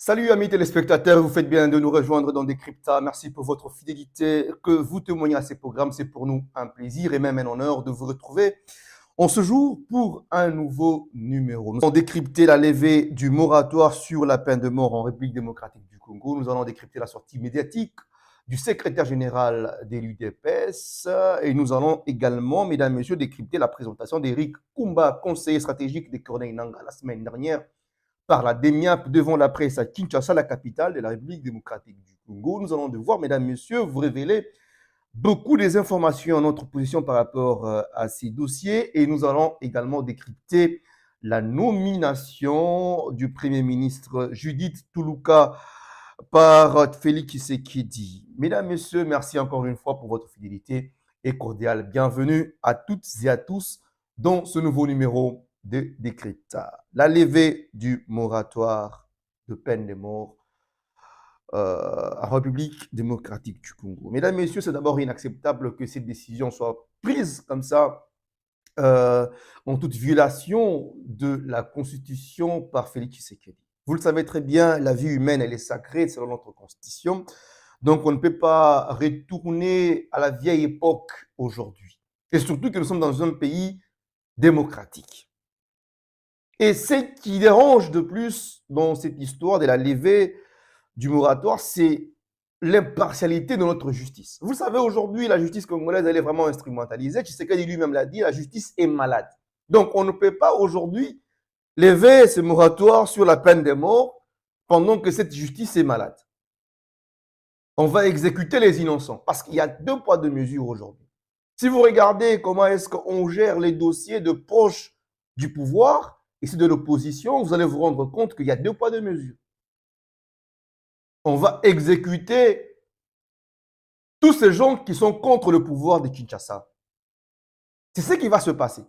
Salut amis téléspectateurs, vous faites bien de nous rejoindre dans Décrypta. Merci pour votre fidélité que vous témoignez à ces programmes. C'est pour nous un plaisir et même un honneur de vous retrouver en ce jour pour un nouveau numéro. Nous allons décrypter la levée du moratoire sur la peine de mort en République démocratique du Congo. Nous allons décrypter la sortie médiatique du secrétaire général de l'UDPS et nous allons également, mesdames et messieurs, décrypter la présentation d'Éric Kumba, conseiller stratégique de Corneille Nangaa la semaine dernière par la DEMIAP devant la presse à Kinshasa, la capitale de la République démocratique du Congo. Nous allons devoir, mesdames, messieurs, vous révéler beaucoup des informations en notre position par rapport à ces dossiers et nous allons également décrypter la nomination du Premier ministre Judith Tuluka par Félix Tshisekedi. Mesdames, messieurs, merci encore une fois pour votre fidélité et cordiale bienvenue à toutes et à tous dans ce nouveau numéro de Décrypta. La levée du moratoire de peine de mort en République démocratique du Congo. Mesdames, Messieurs, c'est d'abord inacceptable que cette décision soit prise comme ça, en toute violation de la Constitution par Félix Tshisekedi. Vous le savez très bien, la vie humaine, elle est sacrée selon notre Constitution. Donc, on ne peut pas retourner à la vieille époque aujourd'hui. Et surtout que nous sommes dans un pays démocratique. Et ce qui dérange de plus dans cette histoire de la levée du moratoire, c'est l'impartialité de notre justice. Vous savez, aujourd'hui, la justice congolaise, elle est vraiment instrumentalisée. Tshisekedi lui-même l'a dit, la justice est malade. Donc, on ne peut pas aujourd'hui lever ce moratoire sur la peine de mort pendant que cette justice est malade. On va exécuter les innocents parce qu'il y a deux poids, deux mesures aujourd'hui. Si vous regardez comment est-ce qu'on gère les dossiers de proches du pouvoir et ceux de l'opposition, vous allez vous rendre compte qu'il y a deux poids, deux mesures. On va exécuter tous ces gens qui sont contre le pouvoir de Kinshasa. C'est ce qui va se passer.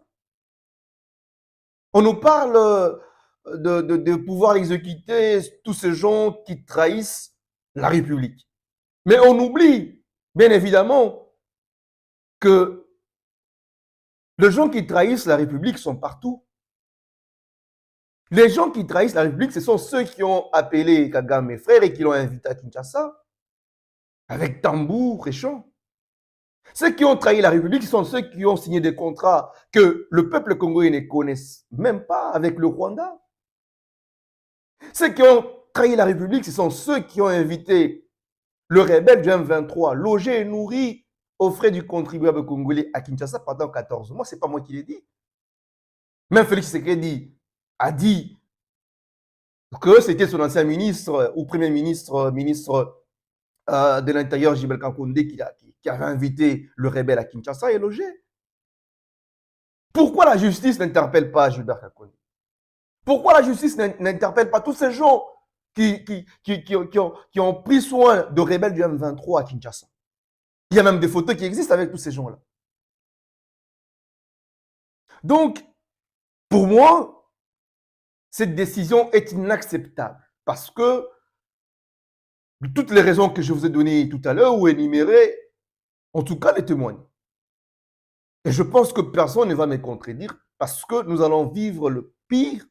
On nous parle de pouvoir exécuter tous ces gens qui trahissent la République. Mais on oublie, bien évidemment, que les gens qui trahissent la République sont partout. Les gens qui trahissent la République, ce sont ceux qui ont appelé Kagame mes frères et qui l'ont invité à Kinshasa, avec tambour et chant. Ceux qui ont trahi la République sont ceux qui ont signé des contrats que le peuple congolais ne connaisse même pas avec le Rwanda. Ceux qui ont trahi la République, ce sont ceux qui ont invité le rebelle du M23, logé et nourri aux frais du contribuable congolais à Kinshasa pendant 14 mois. Ce n'est pas moi qui l'ai dit. Même Félix Tshisekedi a dit que c'était son ancien ministre ou premier ministre, ministre de l'Intérieur, Gilbert Kakonde, qui avait invité le rebelle à Kinshasa et logé. Pourquoi la justice n'interpelle pas Gilbert Kakonde? Pourquoi la justice n'interpelle pas tous ces gens qui ont pris soin de rebelles du M23 à Kinshasa? Il y a même des photos qui existent avec tous ces gens-là. Donc, pour moi, cette décision est inacceptable parce que de toutes les raisons que je vous ai données tout à l'heure ou énumérées, en tout cas les témoignent. Et je pense que personne ne va me contredire parce que nous allons vivre le pire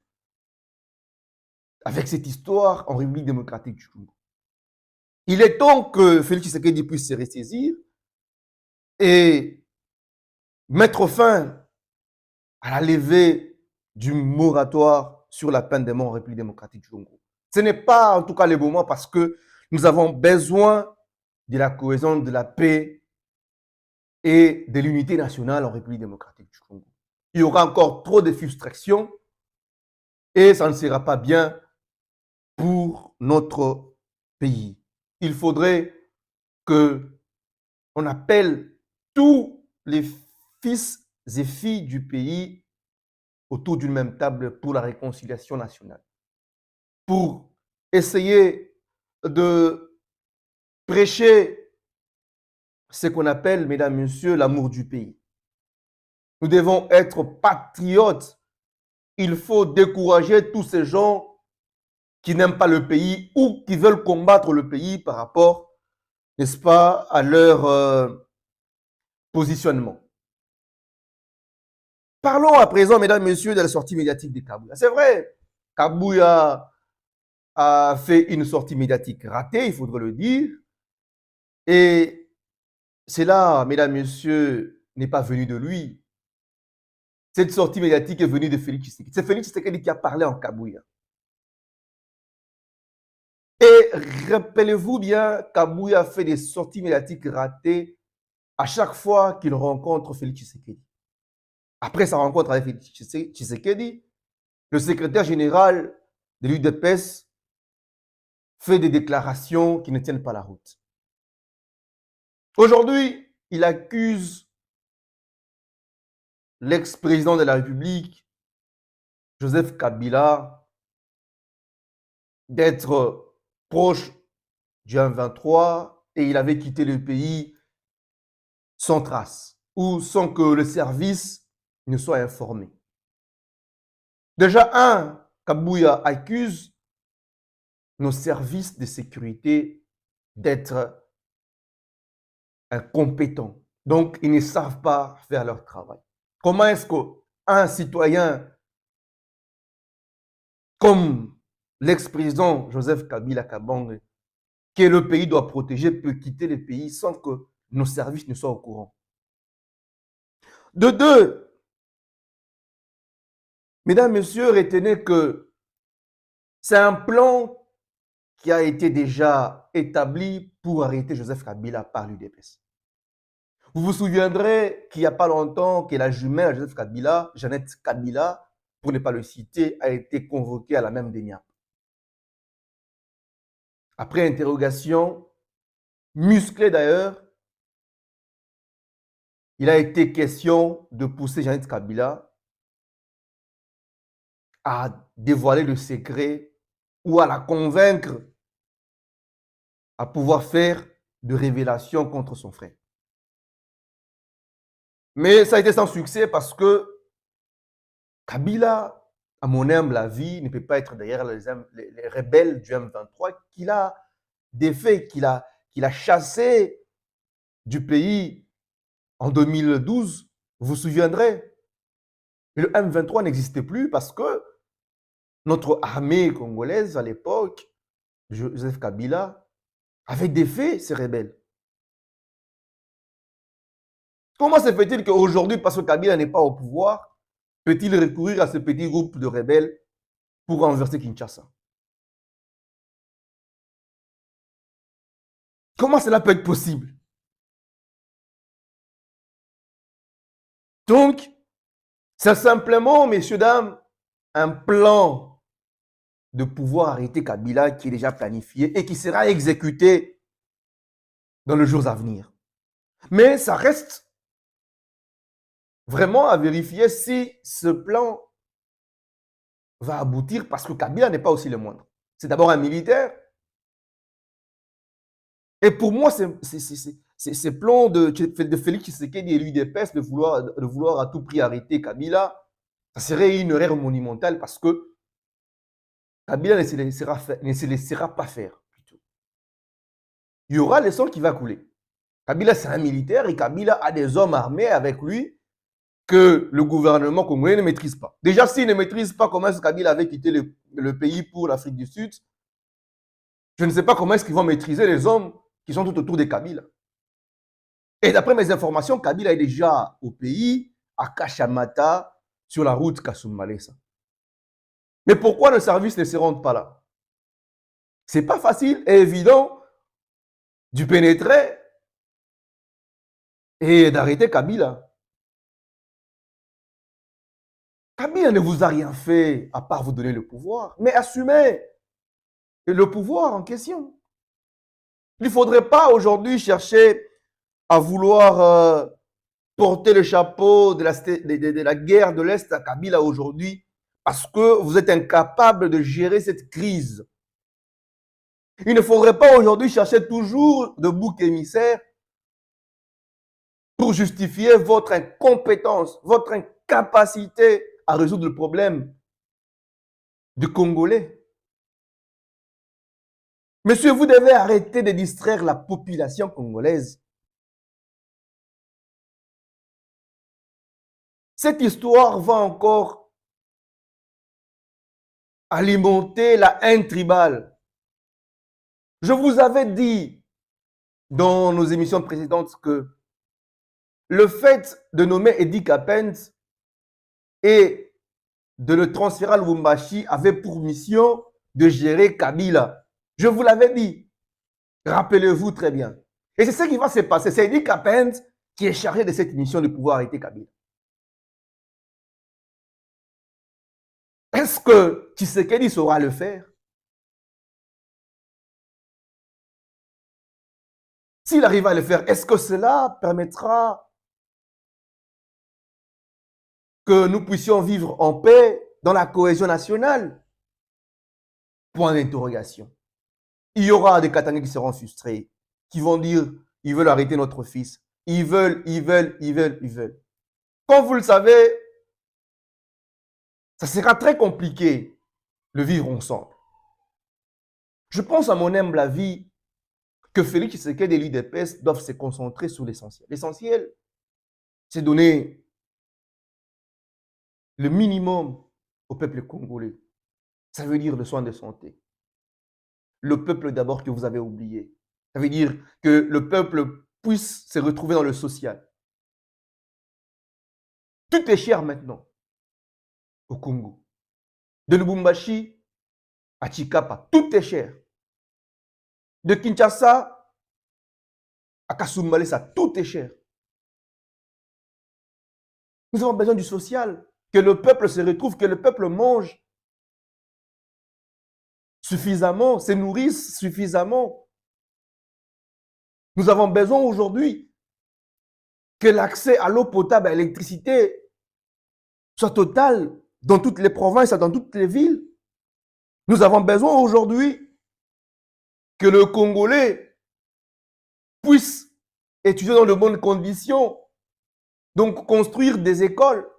avec cette histoire en République démocratique du Congo. Il est temps que Félix Tshisekedi puisse se ressaisir et mettre fin à la levée du moratoire sur la peine de mort en République démocratique du Congo. Ce n'est pas en tout cas le moment parce que nous avons besoin de la cohésion, de la paix et de l'unité nationale en République démocratique du Congo. Il y aura encore trop de frustration et ça ne sera pas bien pour notre pays. Il faudrait qu'on appelle tous les fils et filles du pays autour d'une même table pour la réconciliation nationale, pour essayer de prêcher ce qu'on appelle, mesdames, messieurs, l'amour du pays. Nous devons être patriotes. Il faut décourager tous ces gens qui n'aiment pas le pays ou qui veulent combattre le pays par rapport, n'est-ce pas, à leur positionnement. Parlons à présent, mesdames, messieurs, de la sortie médiatique de Kabouya. C'est vrai, Kabouya a fait une sortie médiatique ratée, il faudrait le dire. Et cela, mesdames, messieurs, n'est pas venu de lui. Cette sortie médiatique est venue de Félix Tshisekedi. C'est Félix Tshisekedi qui a parlé en Kabouya. Et rappelez-vous bien, Kabouya fait des sorties médiatiques ratées à chaque fois qu'il rencontre Félix Tshisekedi. Après sa rencontre avec Félix Tshisekedi, le secrétaire général de l'UDPS fait des déclarations qui ne tiennent pas la route. Aujourd'hui, il accuse l'ex-président de la République, Joseph Kabila, d'être proche du M23 et il avait quitté le pays sans trace ou sans que le service ne soit informé. Déjà, Kabouya accuse nos services de sécurité d'être incompétents. Donc, ils ne savent pas faire leur travail. Comment est-ce qu'un citoyen comme l'ex-président Joseph Kabila Kabange, que le pays doit protéger, peut quitter le pays sans que nos services ne soient au courant? De deux, mesdames, messieurs, retenez que c'est un plan qui a été déjà établi pour arrêter Joseph Kabila par l'UDPS. Vous vous souviendrez qu'il n'y a pas longtemps que la jumelle de Joseph Kabila, Jeannette Kabila, pour ne pas le citer, a été convoquée à la même DENIAP. Après interrogation, musclée d'ailleurs, il a été question de pousser Jeannette Kabila à dévoiler le secret ou à la convaincre à pouvoir faire de révélations contre son frère. Mais ça a été sans succès parce que Kabila, à mon humble avis, ne peut pas être derrière les rebelles du M23 qu'il a défait, qu'il a chassé du pays en 2012. Vous vous souviendrez, le M23 n'existait plus parce que notre armée congolaise à l'époque, Joseph Kabila, avait défait ces rebelles. Comment se fait-il qu'aujourd'hui, parce que Kabila n'est pas au pouvoir, peut-il recourir à ce petit groupe de rebelles pour renverser Kinshasa? Comment cela peut être possible? Donc, c'est simplement, messieurs, dames, un plan de pouvoir arrêter Kabila qui est déjà planifié et qui sera exécuté dans les jours à venir. Mais ça reste vraiment à vérifier si ce plan va aboutir parce que Kabila n'est pas aussi le moindre. C'est d'abord un militaire. Et pour moi, ce plan de Félix Tshisekedi et l'UDPS de vouloir à tout prix arrêter Kabila, ça serait une erreur monumentale parce que Kabila ne se laissera pas faire. Plutôt. Il y aura le sang qui va couler. Kabila, c'est un militaire et Kabila a des hommes armés avec lui que le gouvernement congolais ne maîtrise pas. Déjà, s'il ne maîtrise pas comment est-ce que Kabila avait quitté le pays pour l'Afrique du Sud, je ne sais pas comment est-ce qu'ils vont maîtriser les hommes qui sont tout autour de Kabila. Et d'après mes informations, Kabila est déjà au pays, à Kachamata, sur la route Kasumbalesa. Mais pourquoi nos services ne se rendent pas là? C'est pas facile et évident de pénétrer et d'arrêter Kabila. Kabila ne vous a rien fait à part vous donner le pouvoir, mais assumez le pouvoir en question. Il ne faudrait pas aujourd'hui chercher à vouloir porter le chapeau de la guerre de l'Est à Kabila aujourd'hui parce que vous êtes incapable de gérer cette crise. Il ne faudrait pas aujourd'hui chercher toujours de bouc émissaire pour justifier votre incompétence, votre incapacité à résoudre le problème du Congolais. Monsieur, vous devez arrêter de distraire la population congolaise. Cette histoire va encore alimenter la haine tribale. Je vous avais dit dans nos émissions précédentes que le fait de nommer Eddie Kapens et de le transférer à Lubumbashi avait pour mission de gérer Kabila. Je vous l'avais dit. Rappelez-vous très bien. Et c'est ce qui va se passer. C'est Eddie Kapens qui est chargé de cette mission de pouvoir arrêter Kabila. Est-ce que Tshisekedi saura le faire? S'il arrive à le faire, est-ce que cela permettra que nous puissions vivre en paix dans la cohésion nationale? Point d'interrogation. Il y aura des Katangais qui seront frustrés, qui vont dire, ils veulent arrêter notre fils. Ils veulent. Comme vous le savez, ça sera très compliqué de vivre ensemble. Je pense à mon humble avis que Félix Tshisekedi et l'UDPS doivent se concentrer sur l'essentiel. L'essentiel, c'est donner le minimum au peuple congolais. Ça veut dire le soin de santé. Le peuple d'abord que vous avez oublié. Ça veut dire que le peuple puisse se retrouver dans le social. Tout est cher maintenant au Congo. De Lubumbashi à Chikapa, tout est cher. De Kinshasa à Kasumbalesa, tout est cher. Nous avons besoin du social, que le peuple se retrouve, que le peuple mange suffisamment, se nourrisse suffisamment. Nous avons besoin aujourd'hui que l'accès à l'eau potable, à l'électricité soit total dans toutes les provinces, dans toutes les villes. Nous avons besoin aujourd'hui que le Congolais puisse étudier dans de bonnes conditions, donc construire des écoles,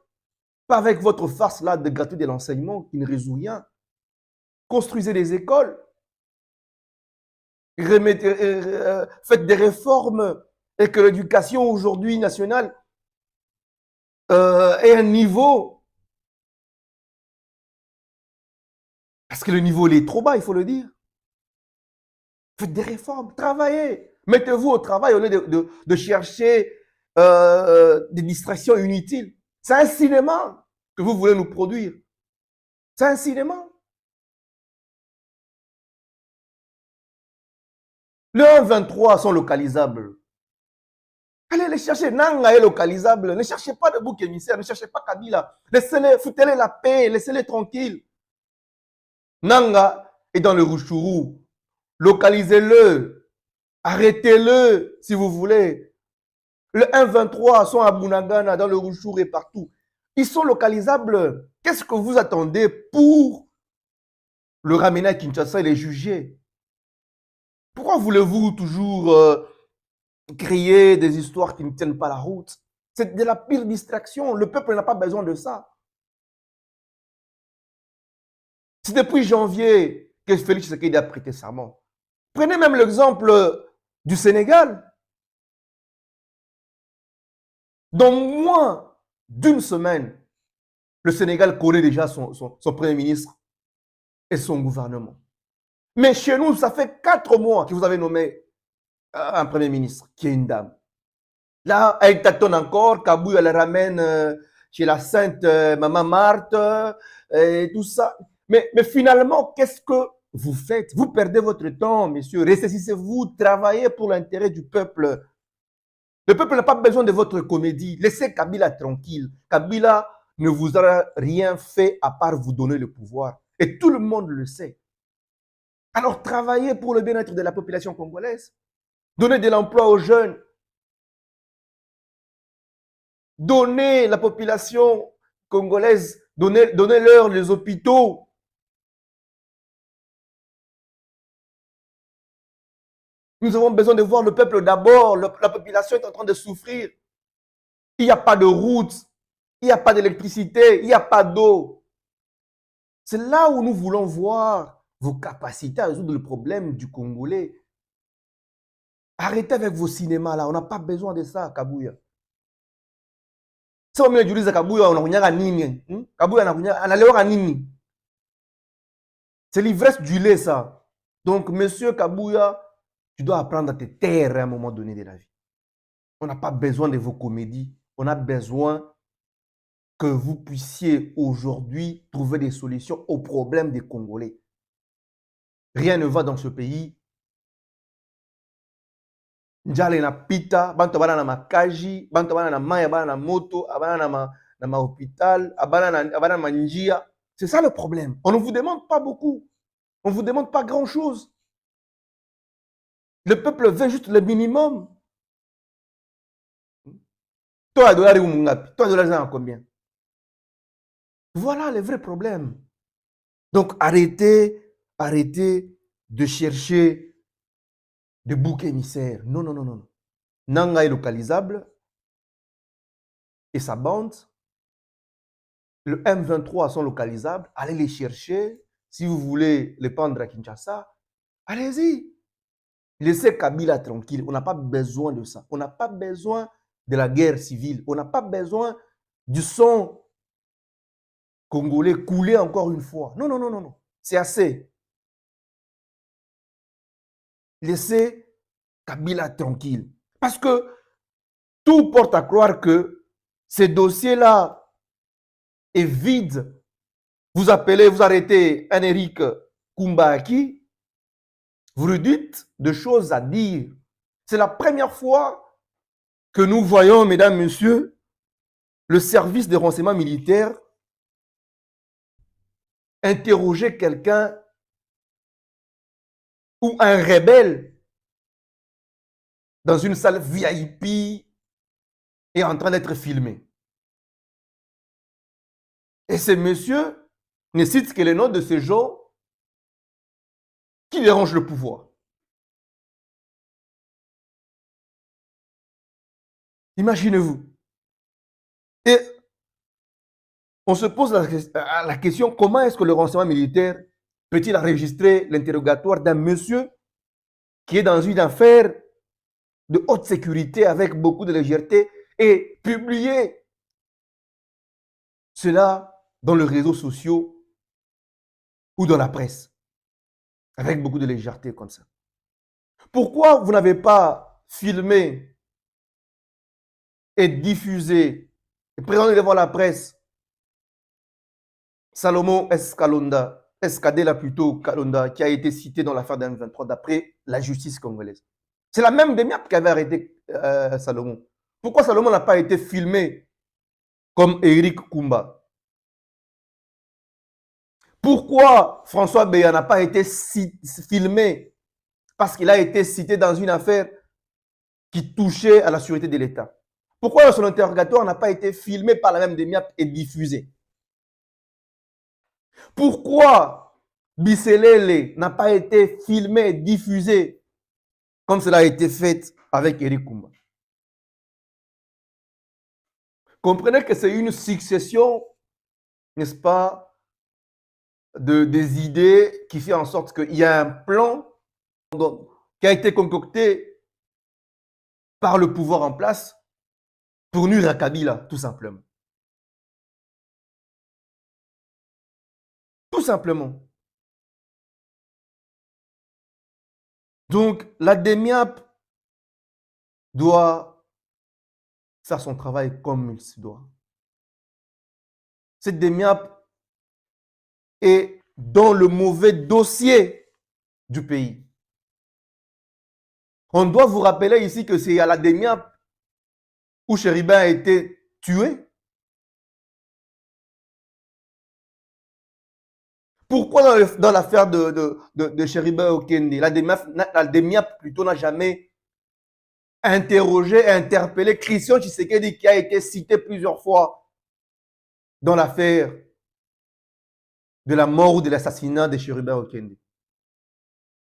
pas avec votre farce là de gratuit de l'enseignement qui ne résout rien. Construisez des écoles, faites des réformes et que l'éducation aujourd'hui nationale ait un niveau. Parce que le niveau il est trop bas, il faut le dire. Faites des réformes, travaillez. Mettez-vous au travail au lieu de chercher des distractions inutiles. C'est un cinéma que vous voulez nous produire. C'est un cinéma. Les 1,23 sont localisables. Allez les chercher. Nanga est localisable. Ne cherchez pas de bouc émissaire. Ne cherchez pas Kabila. Laissez-les, foutez-les la paix. Laissez-les tranquilles. Nanga est dans le Rutshuru. Localisez-le. Arrêtez-le si vous voulez. Le 1,23 sont à Bunagana, dans le Rutshuru et partout. Ils sont localisables. Qu'est-ce que vous attendez pour le ramener à Kinshasa et les juger? Pourquoi voulez-vous toujours créer des histoires qui ne tiennent pas la route? C'est de la pire distraction. Le peuple n'a pas besoin de ça. C'est depuis janvier que Félix Tshisekedi a prêté serment. Prenez même l'exemple du Sénégal. Dans moins d'une semaine, le Sénégal connaît déjà son Premier ministre et son gouvernement. Mais chez nous, ça fait 4 mois que vous avez nommé un Premier ministre qui est une dame. Là, elle tâtonne encore, Kabou, elle ramène chez la sainte Maman Marthe et tout ça. Mais finalement, qu'est-ce que vous faites? Vous perdez votre temps, messieurs. Ressaisissez-vous, travaillez pour l'intérêt du peuple. Le peuple n'a pas besoin de votre comédie. Laissez Kabila tranquille. Kabila ne vous a rien fait à part vous donner le pouvoir. Et tout le monde le sait. Alors travaillez pour le bien-être de la population congolaise. Donnez de l'emploi aux jeunes. Donnez la population congolaise, donnez-leur les hôpitaux. Nous avons besoin de voir le peuple d'abord. La population est en train de souffrir. Il n'y a pas de route, il n'y a pas d'électricité, il n'y a pas d'eau. C'est là où nous voulons voir vos capacités à résoudre le problème du Congolais. Arrêtez avec vos cinémas là, on n'a pas besoin de ça, Kabouya. Si on met du Kabouya, on a nini. Kabouya, on a nini. C'est l'ivresse du lait, ça. Donc, monsieur Kabouya, tu dois apprendre à te taire à un moment donné de la vie. On n'a pas besoin de vos comédies. On a besoin que vous puissiez aujourd'hui trouver des solutions aux problèmes des Congolais. Rien ne va dans ce pays. Njale na pita, bantu bana na makaji, bantu bana na maya, bana na moto, abana na ma hôpital, abana na manjia. C'est ça le problème. On ne vous demande pas beaucoup. On ne vous demande pas grand-chose. Le peuple veut juste le minimum. Toi, $, ou mungapi? Toi, $, combien? Voilà le vrai problème. Donc, arrêtez de chercher des boucs émissaires. Non, non, non, non. Nanga est localisable et sa bande. Le M23 sont localisables. Allez les chercher. Si vous voulez les prendre à Kinshasa, allez-y. Laissez Kabila tranquille. On n'a pas besoin de ça. On n'a pas besoin de la guerre civile. On n'a pas besoin du sang congolais couler encore une fois. Non, non, non, non, non. C'est assez. Laissez Kabila tranquille. Parce que tout porte à croire que ce dossier-là est vide. Vous appelez, vous arrêtez un Eric Kumbaki, vous lui dites des choses à dire. C'est la première fois que nous voyons, mesdames, messieurs, le service de renseignement militaire interroger quelqu'un ou un rebelle dans une salle VIP et en train d'être filmé. Et ce monsieur ne cite que les noms de ces gens qui dérangent le pouvoir. Imaginez-vous. Et on se pose la question, comment est-ce que le renseignement militaire peut-il enregistrer l'interrogatoire d'un monsieur qui est dans une affaire de haute sécurité avec beaucoup de légèreté et publier cela dans les réseaux sociaux ou dans la presse avec beaucoup de légèreté comme ça? Pourquoi vous n'avez pas filmé et diffusé et présenté devant la presse Salomon Escadela plutôt Kalonda, qui a été cité dans l'affaire d'un 23 d'après la justice congolaise? C'est la même DEMIAP qui avait arrêté Salomon. Pourquoi Salomon n'a pas été filmé comme Eric Kumba? Pourquoi François Beya n'a pas été filmé? Parce qu'il a été cité dans une affaire qui touchait à la sûreté de l'État. Pourquoi son interrogatoire n'a pas été filmé par la même DEMIAP et diffusé? Pourquoi Bisselele n'a pas été filmé et diffusé comme cela a été fait avec Eric Kumba? Comprenez que c'est une succession, n'est-ce pas, des idées qui fait en sorte qu'il y a un plan qui a été concocté par le pouvoir en place pour nuire à Kabila, tout simplement. Tout simplement. Donc, la DEMIAP doit faire son travail comme il se doit. Cette DEMIAP est dans le mauvais dossier du pays. On doit vous rappeler ici que c'est à la DEMIAP où Chéribin a été tué. Pourquoi dans l'affaire de Chéribin Okende, la DEMIAP plutôt n'a jamais interrogé et interpellé Christian Tshisekedi qui a été cité plusieurs fois dans l'affaire de la mort ou de l'assassinat de Chéribin Okende?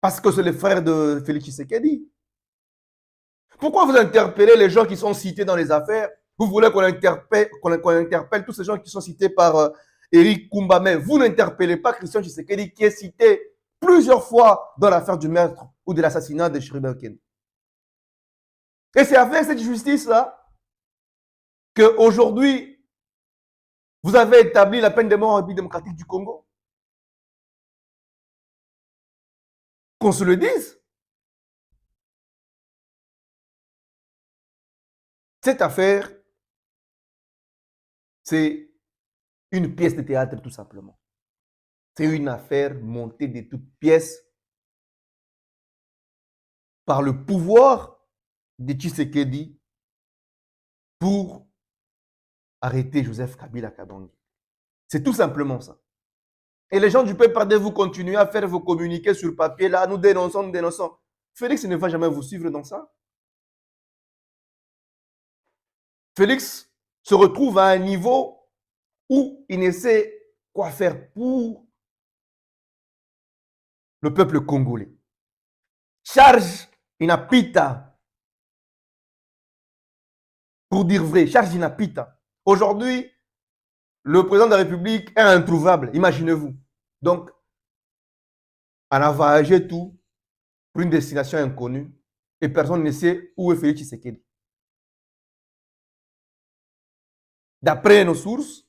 Parce que c'est le frère de Félix Tshisekedi. Pourquoi vous interpellez les gens qui sont cités dans les affaires? Vous voulez qu'on interpelle tous ces gens qui sont cités par Eric Kumba, mais vous n'interpellez pas Christian Tshisekedi qui est cité plusieurs fois dans l'affaire du meurtre ou de l'assassinat de Chéribin Okende. Et c'est avec cette justice-là qu'aujourd'hui, vous avez établi la peine de mort en République démocratique du Congo. Qu'on se le dise. Cette affaire, c'est une pièce de théâtre tout simplement. C'est une affaire montée de toutes pièces par le pouvoir de Tshisekedi pour arrêter Joseph Kabila Kabange. C'est tout simplement ça. Et les gens du peuple, pardon, vous continuez à faire vos communiqués sur papier, là, nous dénonçons, nous dénonçons. Félix ne va jamais vous suivre dans ça. Félix se retrouve à un niveau où il ne sait quoi faire pour le peuple congolais. Charge inapita. Pour dire vrai, charge inapita. Aujourd'hui, le président de la République est introuvable, imaginez-vous. Donc, on a voyagé tout pour une destination inconnue et personne ne sait où est Félix Tshisekedi. D'après nos sources,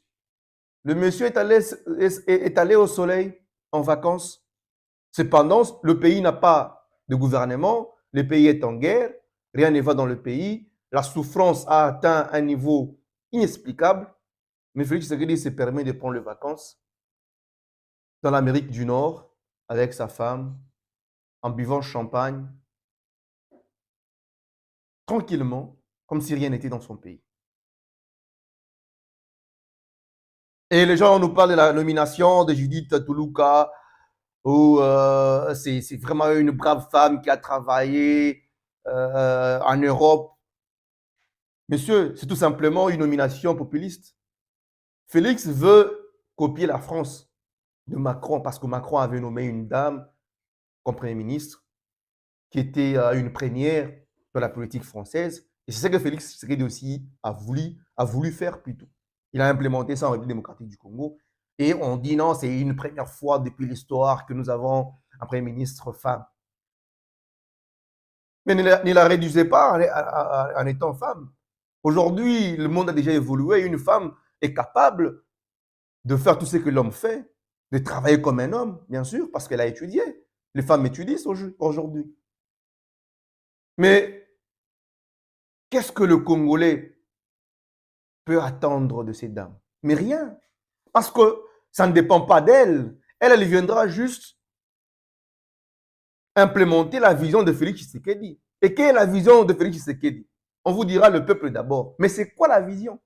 le monsieur est allé au soleil en vacances. Cependant, le pays n'a pas de gouvernement, le pays est en guerre, rien ne va dans le pays, la souffrance a atteint un niveau inexplicable, mais Félix Tshisekedi se permet de prendre les vacances dans l'Amérique du Nord avec sa femme, en buvant champagne, tranquillement, comme si rien n'était dans son pays. Et les gens nous parlent de la nomination de Judith Tuluka, où c'est vraiment une brave femme qui a travaillé en Europe. Monsieur, c'est tout simplement une nomination populiste. Félix veut copier la France de Macron parce que Macron avait nommé une dame comme Premier ministre qui était une première dans la politique française. Et c'est ce que Félix Tshisekedi aussi a voulu faire plus tôt. Il a implémenté ça en République démocratique du Congo. Et on dit non, c'est une première fois depuis l'histoire que nous avons un Premier ministre femme. Mais ne la réduisez pas en étant femme. Aujourd'hui, le monde a déjà évolué. Une femme est capable de faire tout ce que l'homme fait, de travailler comme un homme, bien sûr, parce qu'elle a étudié. Les femmes étudient aujourd'hui. Mais qu'est-ce que le Congolais peut attendre de ces dames? Mais rien. Parce que ça ne dépend pas d'elle. Elle viendra juste implémenter la vision de Félix Tshisekedi. Et quelle est la vision de Félix Tshisekedi? On vous dira le peuple d'abord. Mais c'est quoi la vision?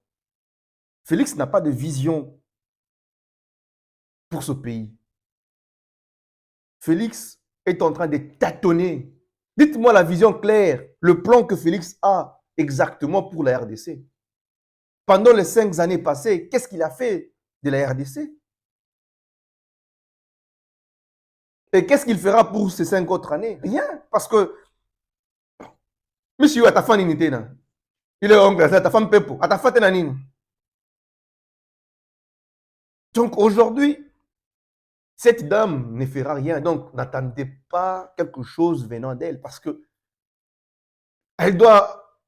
Félix n'a pas de vision pour ce pays. Félix est en train de tâtonner. Dites-moi la vision claire, le plan que Félix a exactement pour la RDC. Pendant les 5 années passées, qu'est-ce qu'il a fait de la RDC? Et qu'est-ce qu'il fera pour ces 5 autres années? Rien. Parce que, monsieur, ta femme n'était là. Il est oncle, ta femme pepo. Ta femme t'es. Donc aujourd'hui, cette dame ne fera rien. Donc n'attendez pas quelque chose venant d'elle parce que elle doit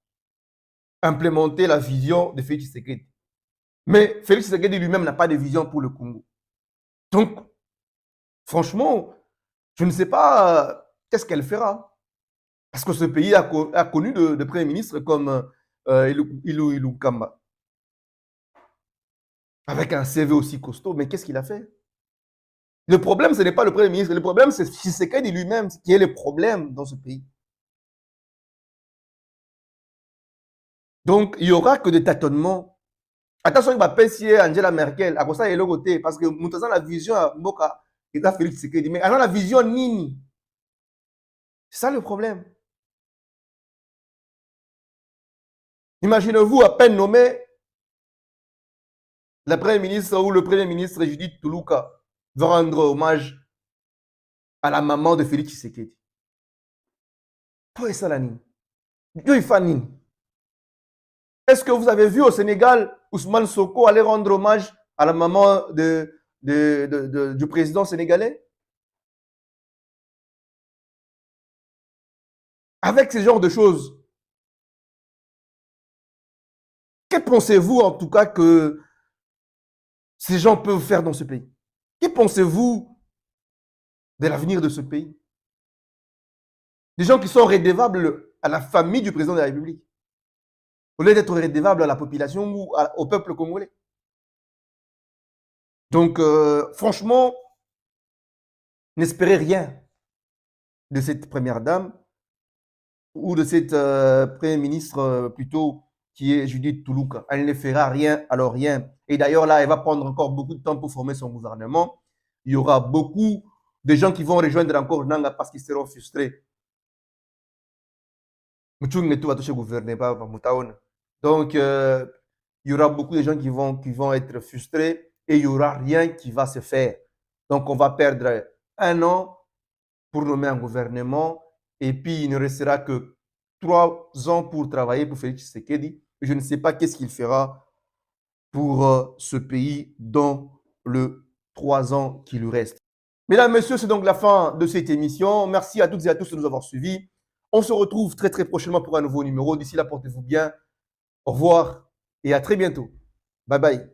implémenter la vision de Félix Tshisekedi. Mais Félix Tshisekedi lui-même n'a pas de vision pour le Congo. Donc, franchement, je ne sais pas qu'est-ce qu'elle fera. Parce que ce pays a connu de premiers ministres comme Ilou Kamba. Avec un CV aussi costaud, mais qu'est-ce qu'il a fait? Le problème, ce n'est pas le Premier ministre, le problème, c'est Tshisekedi lui-même qui est le problème dans ce pays. Donc, il n'y aura que des tâtonnements. Attention, il va passer Angela Merkel, après ça, il est le côté, parce que nous avons la vision à Mboka, et à Félix Tshisekedi, mais alors la vision Nini. C'est ça le problème. Imaginez-vous à peine nommé le Premier ministre ou le Premier ministre Judith Tuluka va rendre hommage à la maman de Félix Tshisekedi. Toi et ça, la Nini. Dieu, il fait Nini. Est-ce que vous avez vu au Sénégal Ousmane Sonko aller rendre hommage à la maman du président sénégalais? Avec ce genre de choses, que pensez-vous en tout cas que ces gens peuvent faire dans ce pays? Que pensez-vous de l'avenir de ce pays? Des gens qui sont redevables à la famille du président de la République, au lieu d'être redevables à la population ou au peuple congolais. Donc, franchement, n'espérez rien de cette première dame ou de cette première ministre plutôt qui est Judith Toulouka. Elle ne fera rien, alors rien. Et d'ailleurs, là, elle va prendre encore beaucoup de temps pour former son gouvernement. Il y aura beaucoup de gens qui vont rejoindre encore Nanga parce qu'ils seront frustrés. Donc, il y aura beaucoup de gens qui vont être frustrés et il n'y aura rien qui va se faire. Donc, on va perdre un an pour nommer un gouvernement et puis il ne restera que 3 ans pour travailler pour Félix Tshisekedi. Je ne sais pas qu'est-ce qu'il fera pour ce pays dans le 3 ans qui lui reste. Mesdames, Messieurs, c'est donc la fin de cette émission. Merci à toutes et à tous de nous avoir suivis. On se retrouve très très prochainement pour un nouveau numéro. D'ici là, portez-vous bien. Au revoir et à très bientôt. Bye bye.